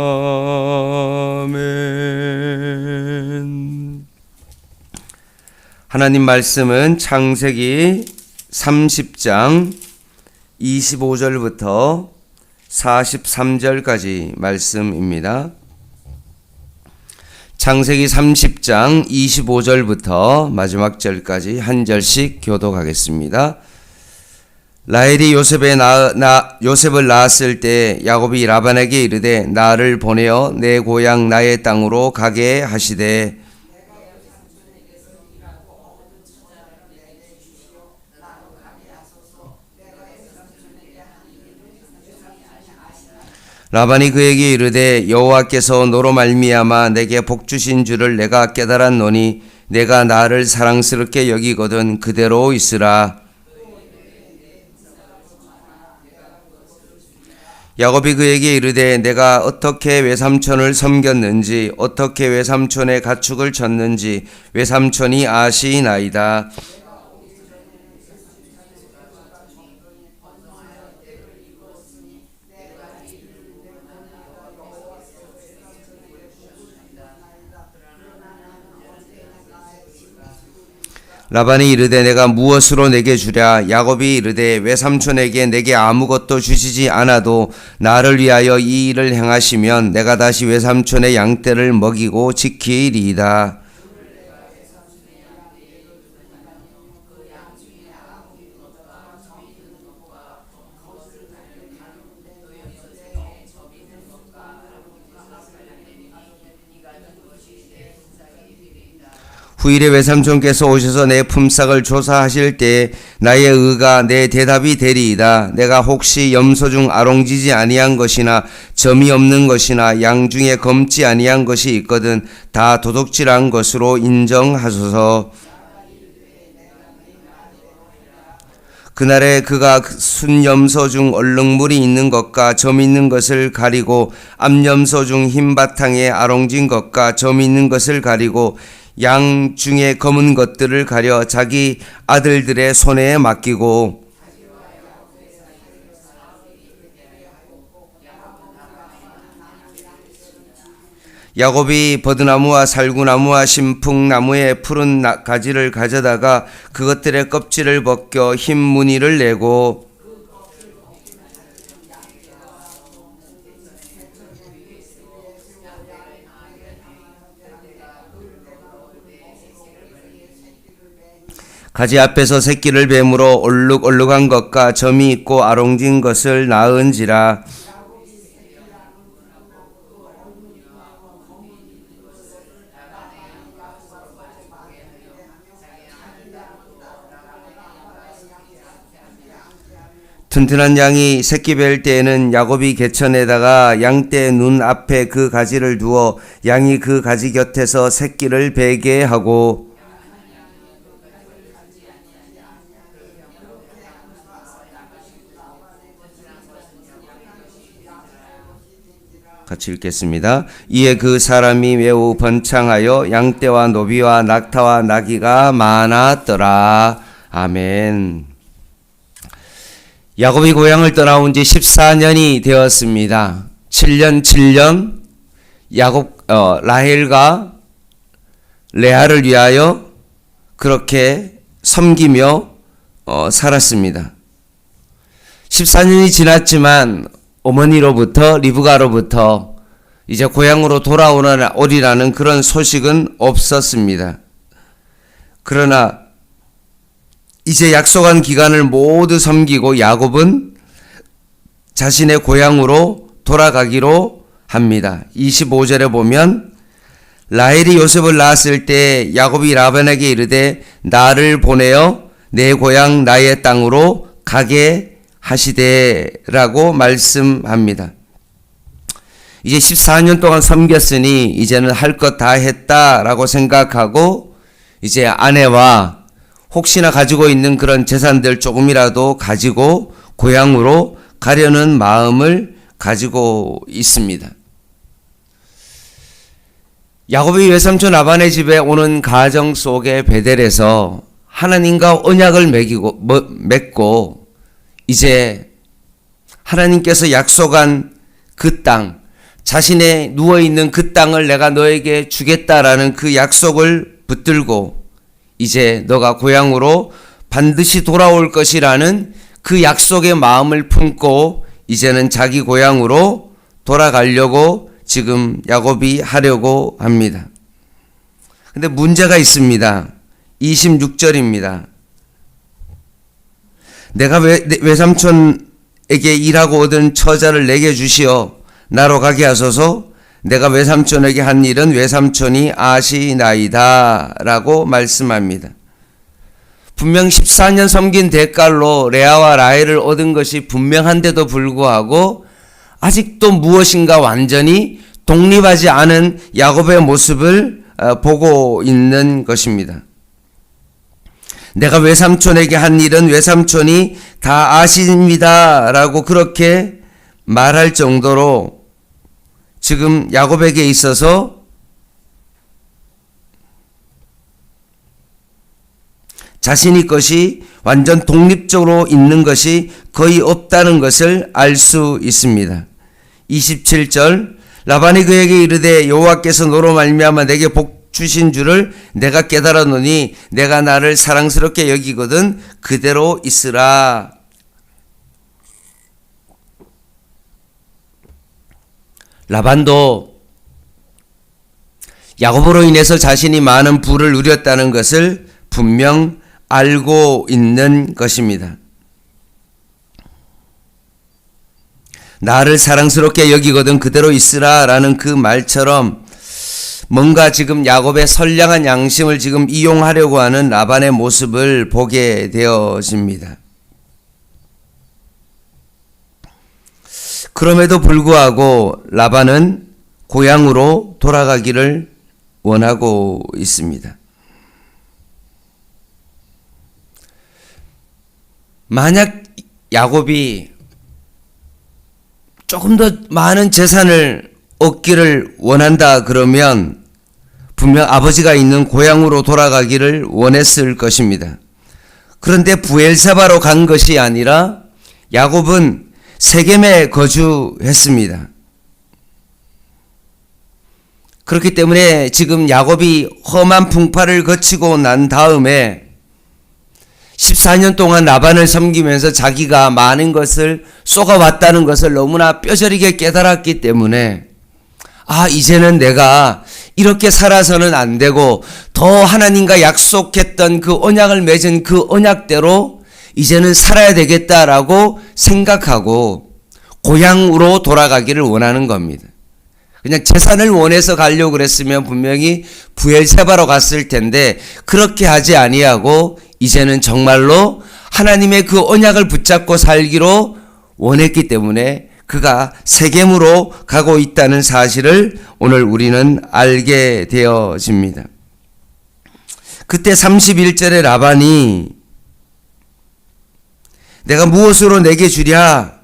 아멘. 하나님 말씀은 창세기 30장 25절부터 43절까지 말씀입니다. 창세기 30장 25절부터 마지막 절까지 한 절씩 교독하겠습니다. 라헬이 요셉을 낳았을 때 야곱이 라반에게 이르되 나를 보내어 내 고향 나의 땅으로 가게 하시되 라반이 그에게 이르되 여호와께서 너로 말미암아 내게 복 주신 줄을 내가 깨달았노니 내가 나를 사랑스럽게 여기거든 그대로 있으라. 야곱이 그에게 이르되 내가 어떻게 외삼촌을 섬겼는지 어떻게 외삼촌의 가축을 쳤는지 외삼촌이 아시나이다. 라반이 이르되 내가 무엇으로 내게 주랴. 야곱이 이르되 외삼촌에게 내게 아무것도 주시지 않아도 나를 위하여 이 일을 행하시면 내가 다시 외삼촌의 양떼를 먹이고 지키리이다. 후일에 외삼촌께서 오셔서 내 품삯을 조사하실 때 나의 의가 내 대답이 되리이다. 내가 혹시 염소 중 아롱지지 아니한 것이나 점이 없는 것이나 양 중에 검지 아니한 것이 있거든 다 도둑질한 것으로 인정하소서. 그날에 그가 순염소 중 얼룩물이 있는 것과 점 있는 것을 가리고 암염소 중 흰 바탕에 아롱진 것과 점 있는 것을 가리고 양 중에 검은 것들을 가려 자기 아들들의 손에 맡기고 야곱이 버드나무와 살구나무와 신풍나무의 푸른 가지를 가져다가 그것들의 껍질을 벗겨 흰 무늬를 내고 가지 앞에서 새끼를 뱀으로 얼룩얼룩한 것과 점이 있고 아롱진 것을 낳은지라. 튼튼한 양이 새끼 뵐 때에는 야곱이 개천에다가 양떼 눈 앞에 그 가지를 두어 양이 그 가지 곁에서 새끼를 베게 하고 같이 읽겠습니다. 이에 그 사람이 매우 번창하여 양떼와 노비와 낙타와 나귀가 많았더라. 아멘. 야곱이 고향을 떠나온 지 14년이 되었습니다. 7년 라헬과 레아를 위하여 그렇게 섬기며 살았습니다. 14년이 지났지만 어머니로부터 리브가로부터 이제 고향으로 돌아오리라는 그런 소식은 없었습니다. 그러나 이제 약속한 기간을 모두 섬기고 야곱은 자신의 고향으로 돌아가기로 합니다. 25절에 보면 라헬이 요셉을 낳았을 때 야곱이 라반에게 이르되 나를 보내어 내 고향 나의 땅으로 가게 하시되라고 말씀합니다. 이제 14년 동안 섬겼으니 이제는 할 것 다 했다라고 생각하고 이제 아내와 혹시나 가지고 있는 그런 재산들 조금이라도 가지고 고향으로 가려는 마음을 가지고 있습니다. 야곱이 외삼촌 라반의 집에 오는 가정 속의 베델에서 하나님과 언약을 맺고 이제 하나님께서 약속한 그 땅, 자신의 누워있는 그 땅을 내가 너에게 주겠다라는 그 약속을 붙들고 이제 너가 고향으로 반드시 돌아올 것이라는 그 약속의 마음을 품고 이제는 자기 고향으로 돌아가려고 지금 야곱이 하려고 합니다. 근데 문제가 있습니다. 26절입니다. 내가 외삼촌에게 일하고 얻은 처자를 내게 주시어 나로 가게 하소서. 내가 외삼촌에게 한 일은 외삼촌이 아시나이다 라고 말씀합니다. 분명 14년 섬긴 대가로 레아와 라헬을 얻은 것이 분명한데도 불구하고 아직도 무엇인가 완전히 독립하지 않은 야곱의 모습을 보고 있는 것입니다. 내가 외삼촌에게 한 일은 외삼촌이 다 아십니다 라고 그렇게 말할 정도로 지금 야곱에게 있어서 자신의 것이 완전 독립적으로 있는 것이 거의 없다는 것을 알 수 있습니다. 27절 라반이 그에게 이르되 여호와께서 너로 말미암아 내게 복 주신 줄을 내가 깨달았노니 내가 나를 사랑스럽게 여기거든 그대로 있으라. 라반도 야곱으로 인해서 자신이 많은 부를 누렸다는 것을 분명 알고 있는 것입니다. 나를 사랑스럽게 여기거든 그대로 있으라 라는 그 말처럼 뭔가 지금 야곱의 선량한 양심을 지금 이용하려고 하는 라반의 모습을 보게 되어집니다. 그럼에도 불구하고 라반은 고향으로 돌아가기를 원하고 있습니다. 만약 야곱이 조금 더 많은 재산을 얻기를 원한다 그러면 분명 아버지가 있는 고향으로 돌아가기를 원했을 것입니다. 그런데 부엘세바로 간 것이 아니라 야곱은 세겜에 거주했습니다. 그렇기 때문에 지금 야곱이 험한 풍파를 거치고 난 다음에 14년 동안 라반을 섬기면서 자기가 많은 것을 쏘가왔다는 것을 너무나 뼈저리게 깨달았기 때문에 이제는 내가 이렇게 살아서는 안 되고 더 하나님과 약속했던 그 언약을 맺은 그 언약대로 이제는 살아야 되겠다라고 생각하고 고향으로 돌아가기를 원하는 겁니다. 그냥 재산을 원해서 가려고 그랬으면 분명히 부엘세바로 갔을 텐데 그렇게 하지 아니하고 이제는 정말로 하나님의 그 언약을 붙잡고 살기로 원했기 때문에 그가 세겜으로 가고 있다는 사실을 오늘 우리는 알게 되어집니다. 그때 31절에 라반이 내가 무엇으로 내게 주랴?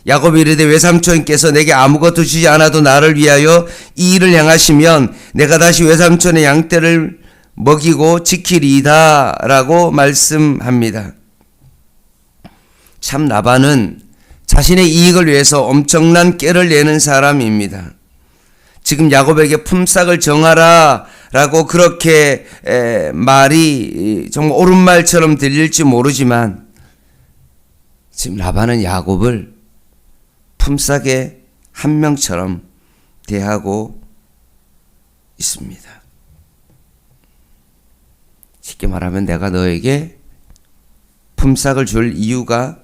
야곱이 이르되 외삼촌께서 내게 아무것도 주지 않아도 나를 위하여 이 일을 행하시면 내가 다시 외삼촌의 양떼를 먹이고 지키리이다 라고 말씀합니다. 참 라반은 자신의 이익을 위해서 엄청난 깨를 내는 사람입니다. 지금 야곱에게 품삯을 정하라 라고 그렇게 말이 정말 옳은 말처럼 들릴지 모르지만 지금 라반은 야곱을 품삯의 한 명처럼 대하고 있습니다. 쉽게 말하면 내가 너에게 품삯을 줄 이유가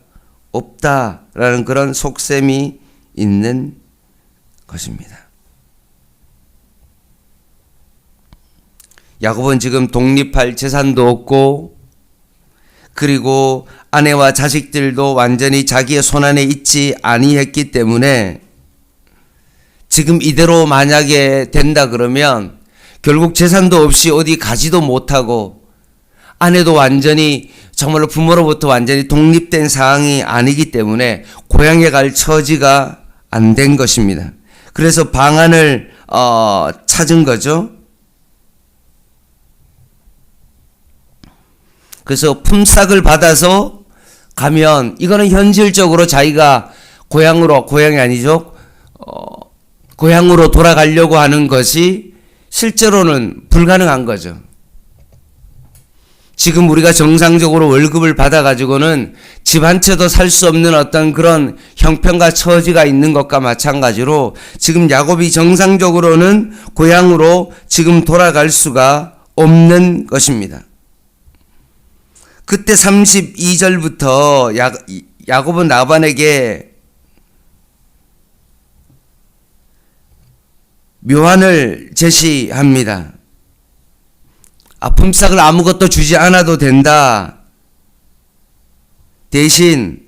없다라는 그런 속셈이 있는 것입니다. 야곱은 지금 독립할 재산도 없고 그리고 아내와 자식들도 완전히 자기의 손안에 있지 아니했기 때문에 지금 이대로 만약에 된다 그러면 결국 재산도 없이 어디 가지도 못하고 아내도 완전히 정말로 부모로부터 완전히 독립된 상황이 아니기 때문에 고향에 갈 처지가 안 된 것입니다. 그래서 방안을 찾은 거죠. 그래서 품삯을 받아서 가면 이거는 현실적으로 자기가 고향이 아니죠. 고향으로 돌아가려고 하는 것이 실제로는 불가능한 거죠. 지금 우리가 정상적으로 월급을 받아가지고는 집 한 채도 살 수 없는 어떤 그런 형편과 처지가 있는 것과 마찬가지로 지금 야곱이 정상적으로는 고향으로 지금 돌아갈 수가 없는 것입니다. 그때 32절부터 야곱은 라반에게 묘안을 제시합니다. 품삯을 아무것도 주지 않아도 된다. 대신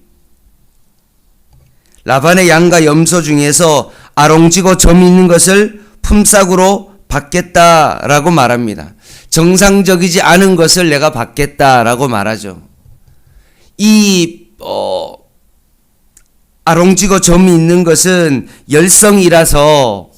라반의 양과 염소 중에서 아롱지고 점이 있는 것을 품삯으로 받겠다라고 말합니다. 정상적이지 않은 것을 내가 받겠다라고 말하죠. 이 아롱지고 점이 있는 것은 열성이라서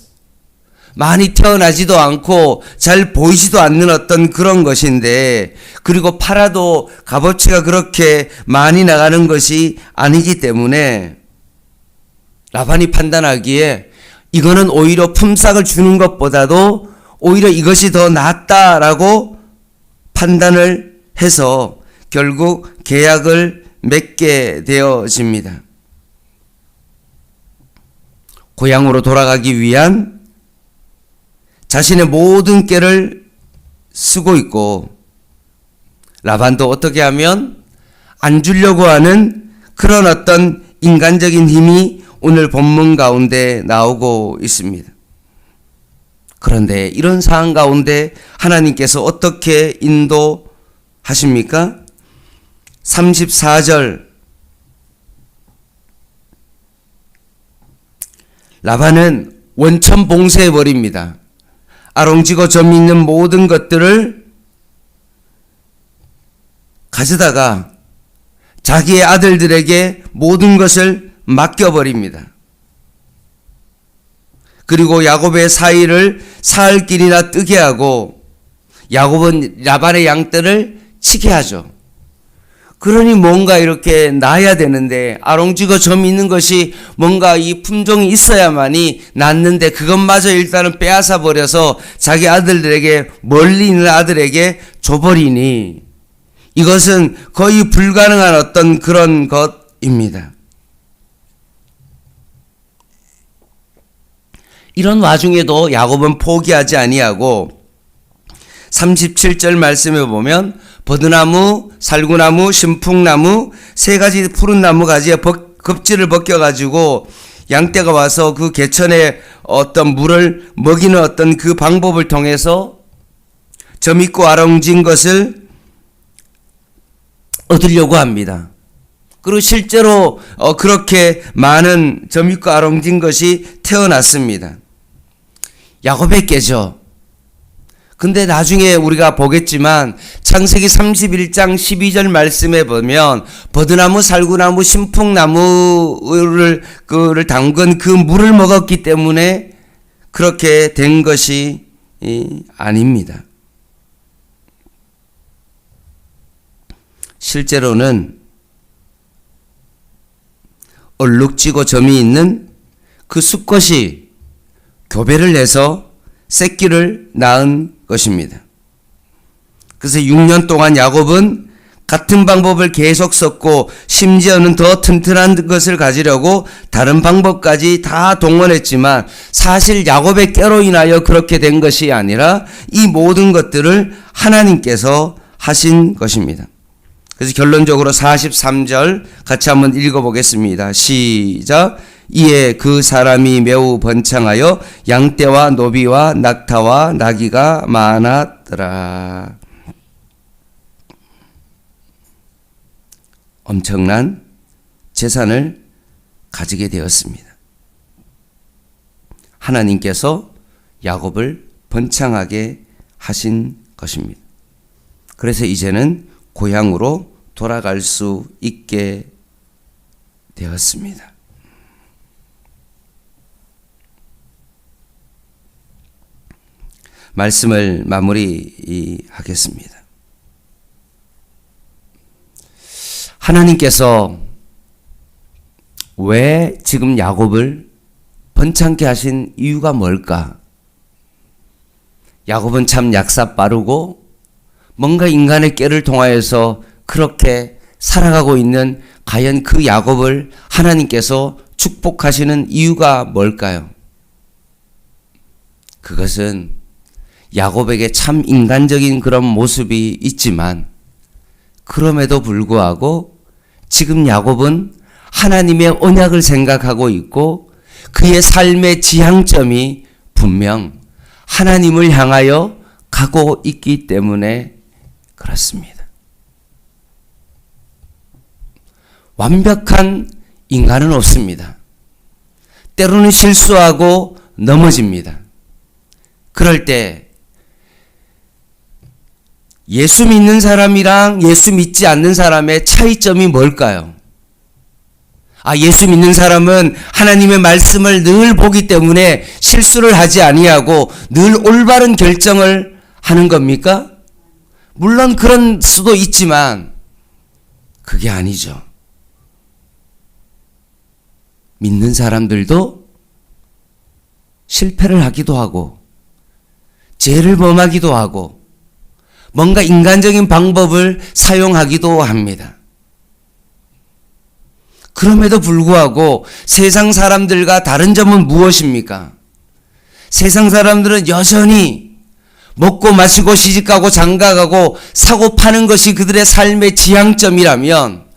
많이 태어나지도 않고 잘 보이지도 않는 어떤 그런 것인데, 그리고 팔아도 값어치가 그렇게 많이 나가는 것이 아니기 때문에 라반이 판단하기에 이거는 오히려 품삯을 주는 것보다도 오히려 이것이 더 낫다라고 판단을 해서 결국 계약을 맺게 되어집니다. 고향으로 돌아가기 위한 자신의 모든 꾀를 쓰고 있고, 라반도 어떻게 하면 안 주려고 하는 그런 어떤 인간적인 힘이 오늘 본문 가운데 나오고 있습니다. 그런데 이런 상황 가운데 하나님께서 어떻게 인도하십니까? 34절, 라반은 원천 봉쇄해 버립니다. 아롱지고 점 있는 모든 것들을 가져다가 자기의 아들들에게 모든 것을 맡겨버립니다. 그리고 야곱의 사이를 사흘 길이나 뜨게 하고 야곱은 라반의 양떼를 치게 하죠. 그러니 뭔가 이렇게 나야 되는데, 아롱지고 점 있는 것이 뭔가 이 품종이 있어야만이 낫는데 그것마저 일단은 빼앗아 버려서 자기 아들들에게, 멀리 있는 아들에게 줘버리니 이것은 거의 불가능한 어떤 그런 것입니다. 이런 와중에도 야곱은 포기하지 아니하고 37절 말씀에 보면 버드나무, 살구나무, 신풍나무 세 가지 푸른 나무 가지에 겁질을 벗겨가지고 양떼가 와서 그 개천에 어떤 물을 먹이는 어떤 그 방법을 통해서 점 있고 아롱진 것을 얻으려고 합니다. 그리고 실제로 그렇게 많은 점 있고 아롱진 것이 태어났습니다. 야곱의 깨죠. 근데 나중에 우리가 보겠지만 창세기 31장 12절 말씀에 보면 버드나무, 살구나무, 신풍나무를 담근 그 물을 먹었기 때문에 그렇게 된 것이 아닙니다. 실제로는 얼룩지고 점이 있는 그 수컷이 교배를 해서 새끼를 낳은 것입니다. 그래서 6년 동안 야곱은 같은 방법을 계속 썼고 심지어는 더 튼튼한 것을 가지려고 다른 방법까지 다 동원했지만 사실 야곱의 깨로 인하여 그렇게 된 것이 아니라 이 모든 것들을 하나님께서 하신 것입니다. 그래서 결론적으로 43절 같이 한번 읽어보겠습니다. 시작. 이에 그 사람이 매우 번창하여 양떼와 노비와 낙타와 나귀가 많았더라. 엄청난 재산을 가지게 되었습니다. 하나님께서 야곱을 번창하게 하신 것입니다. 그래서 이제는 고향으로 돌아갈 수 있게 되었습니다. 말씀을 마무리하겠습니다. 하나님께서 왜 지금 야곱을 번창케 하신 이유가 뭘까? 야곱은 참 약사 빠르고 뭔가 인간의 꾀를 통하여서 그렇게 살아가고 있는 과연 그 야곱을 하나님께서 축복하시는 이유가 뭘까요? 그것은 야곱에게 참 인간적인 그런 모습이 있지만 그럼에도 불구하고 지금 야곱은 하나님의 언약을 생각하고 있고 그의 삶의 지향점이 분명 하나님을 향하여 가고 있기 때문에 그렇습니다. 완벽한 인간은 없습니다. 때로는 실수하고 넘어집니다. 그럴 때 예수 믿는 사람이랑 예수 믿지 않는 사람의 차이점이 뭘까요? 예수 믿는 사람은 하나님의 말씀을 늘 보기 때문에 실수를 하지 아니하고 늘 올바른 결정을 하는 겁니까? 물론 그런 수도 있지만 그게 아니죠. 믿는 사람들도 실패를 하기도 하고 죄를 범하기도 하고 뭔가 인간적인 방법을 사용하기도 합니다. 그럼에도 불구하고 세상 사람들과 다른 점은 무엇입니까? 세상 사람들은 여전히 먹고 마시고 시집가고 장가가고 사고 파는 것이 그들의 삶의 지향점이라면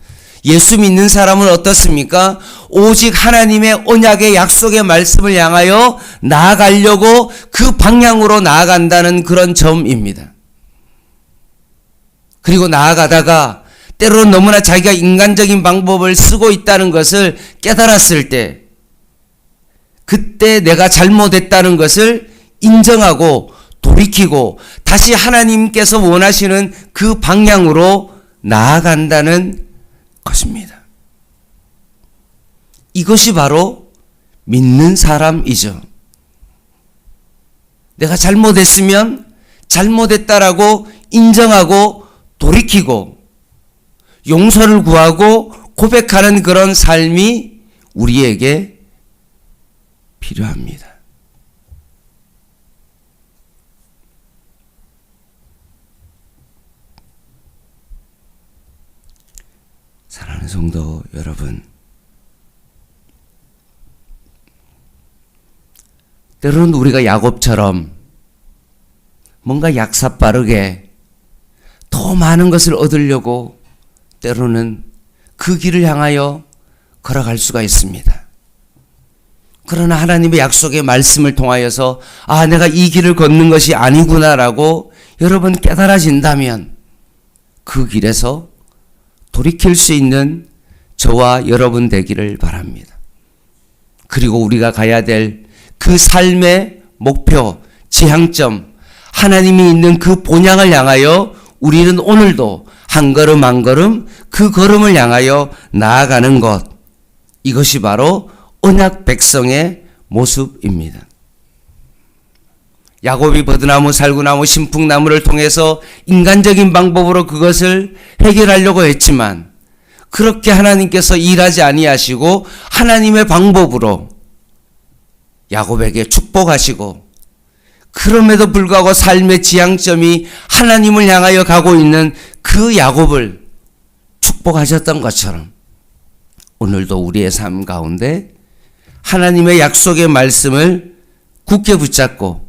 예수 믿는 사람은 어떻습니까? 오직 하나님의 언약의 약속의 말씀을 향하여 나아가려고 그 방향으로 나아간다는 그런 점입니다. 그리고 나아가다가 때로는 너무나 자기가 인간적인 방법을 쓰고 있다는 것을 깨달았을 때 그때 내가 잘못했다는 것을 인정하고 돌이키고 다시 하나님께서 원하시는 그 방향으로 나아간다는 것입니다. 이것이 바로 믿는 사람이죠. 내가 잘못했으면 잘못했다라고 인정하고 돌이키고 용서를 구하고 고백하는 그런 삶이 우리에게 필요합니다. 사랑하는 성도 여러분, 때로는 우리가 야곱처럼 뭔가 약사 빠르게 더 많은 것을 얻으려고 때로는 그 길을 향하여 걸어갈 수가 있습니다. 그러나 하나님의 약속의 말씀을 통하여서 내가 이 길을 걷는 것이 아니구나라고 여러분 깨달아진다면 그 길에서 돌이킬 수 있는 저와 여러분 되기를 바랍니다. 그리고 우리가 가야 될 그 삶의 목표, 지향점, 하나님이 있는 그 본향을 향하여 우리는 오늘도 한 걸음 한 걸음 그 걸음을 향하여 나아가는 것, 이것이 바로 언약 백성의 모습입니다. 야곱이 버드나무, 살구나무, 신풍나무를 통해서 인간적인 방법으로 그것을 해결하려고 했지만 그렇게 하나님께서 일하지 아니하시고 하나님의 방법으로 야곱에게 축복하시고 그럼에도 불구하고 삶의 지향점이 하나님을 향하여 가고 있는 그 야곱을 축복하셨던 것처럼 오늘도 우리의 삶 가운데 하나님의 약속의 말씀을 굳게 붙잡고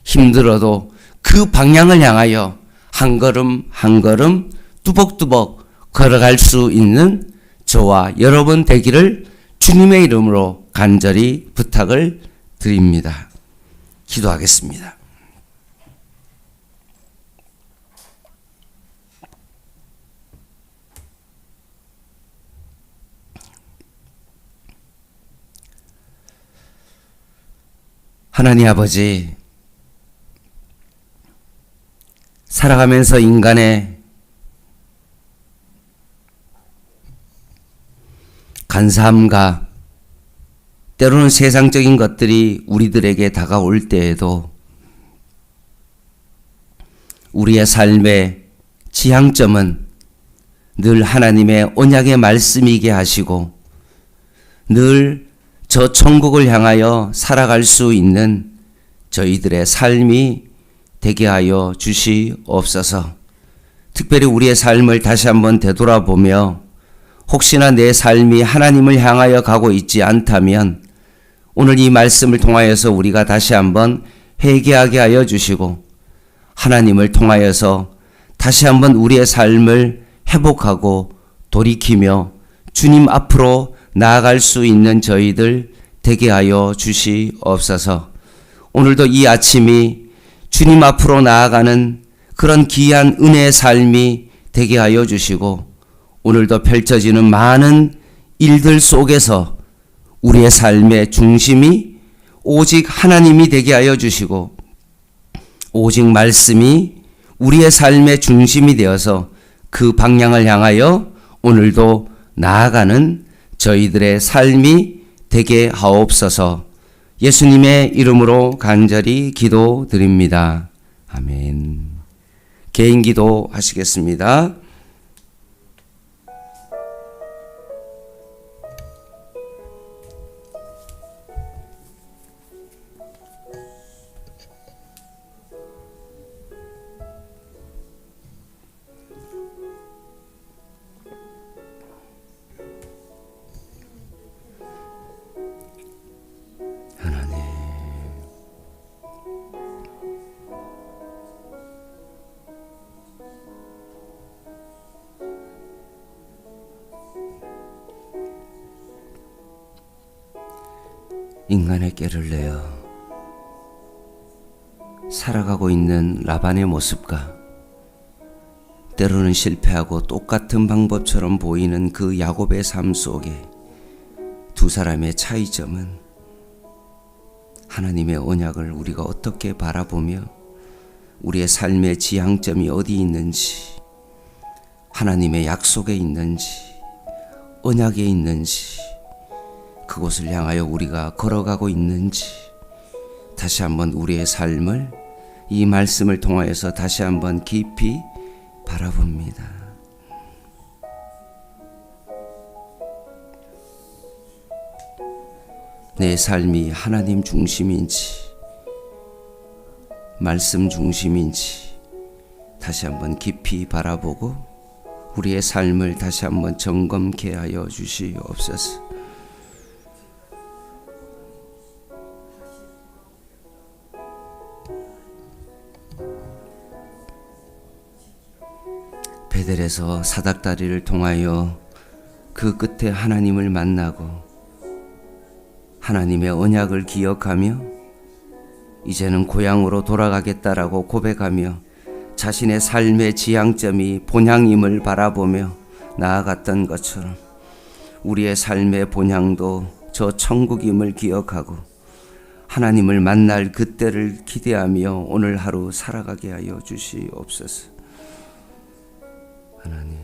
힘들어도 그 방향을 향하여 한 걸음 한 걸음 뚜벅뚜벅 걸어갈 수 있는 저와 여러분 되기를 주님의 이름으로 간절히 부탁을 드립니다. 기도하겠습니다. 하나님 아버지, 살아가면서 인간의 간사함과 때로는 세상적인 것들이 우리들에게 다가올 때에도 우리의 삶의 지향점은 늘 하나님의 언약의 말씀이게 하시고 늘 저 천국을 향하여 살아갈 수 있는 저희들의 삶이 되게 하여 주시옵소서. 특별히 우리의 삶을 다시 한번 되돌아보며 혹시나 내 삶이 하나님을 향하여 가고 있지 않다면 오늘 이 말씀을 통하여서 우리가 다시 한번 회개하게 하여 주시고 하나님을 통하여서 다시 한번 우리의 삶을 회복하고 돌이키며 주님 앞으로 나아갈 수 있는 저희들 되게 하여 주시옵소서. 오늘도 이 아침이 주님 앞으로 나아가는 그런 귀한 은혜의 삶이 되게 하여 주시고 오늘도 펼쳐지는 많은 일들 속에서 우리의 삶의 중심이 오직 하나님이 되게 하여 주시고 오직 말씀이 우리의 삶의 중심이 되어서 그 방향을 향하여 오늘도 나아가는 저희들의 삶이 되게 하옵소서. 예수님의 이름으로 간절히 기도드립니다. 아멘. 개인 기도 하시겠습니다. 인간의 꾀를 내어 살아가고 있는 라반의 모습과 때로는 실패하고 똑같은 방법처럼 보이는 그 야곱의 삶 속에 두 사람의 차이점은 하나님의 언약을 우리가 어떻게 바라보며 우리의 삶의 지향점이 어디 있는지, 하나님의 약속에 있는지, 언약에 있는지, 그곳을 향하여 우리가 걸어가고 있는지 다시 한번 우리의 삶을 이 말씀을 통하여서 다시 한번 깊이 바라봅니다. 내 삶이 하나님 중심인지 말씀 중심인지 다시 한번 깊이 바라보고 우리의 삶을 다시 한번 점검케 하여 주시옵소서. 베델에서 사닥다리를 통하여 그 끝에 하나님을 만나고 하나님의 언약을 기억하며 이제는 고향으로 돌아가겠다라고 고백하며 자신의 삶의 지향점이 본향임을 바라보며 나아갔던 것처럼 우리의 삶의 본향도 저 천국임을 기억하고 하나님을 만날 그때를 기대하며 오늘 하루 살아가게 하여 주시옵소서. 하나님,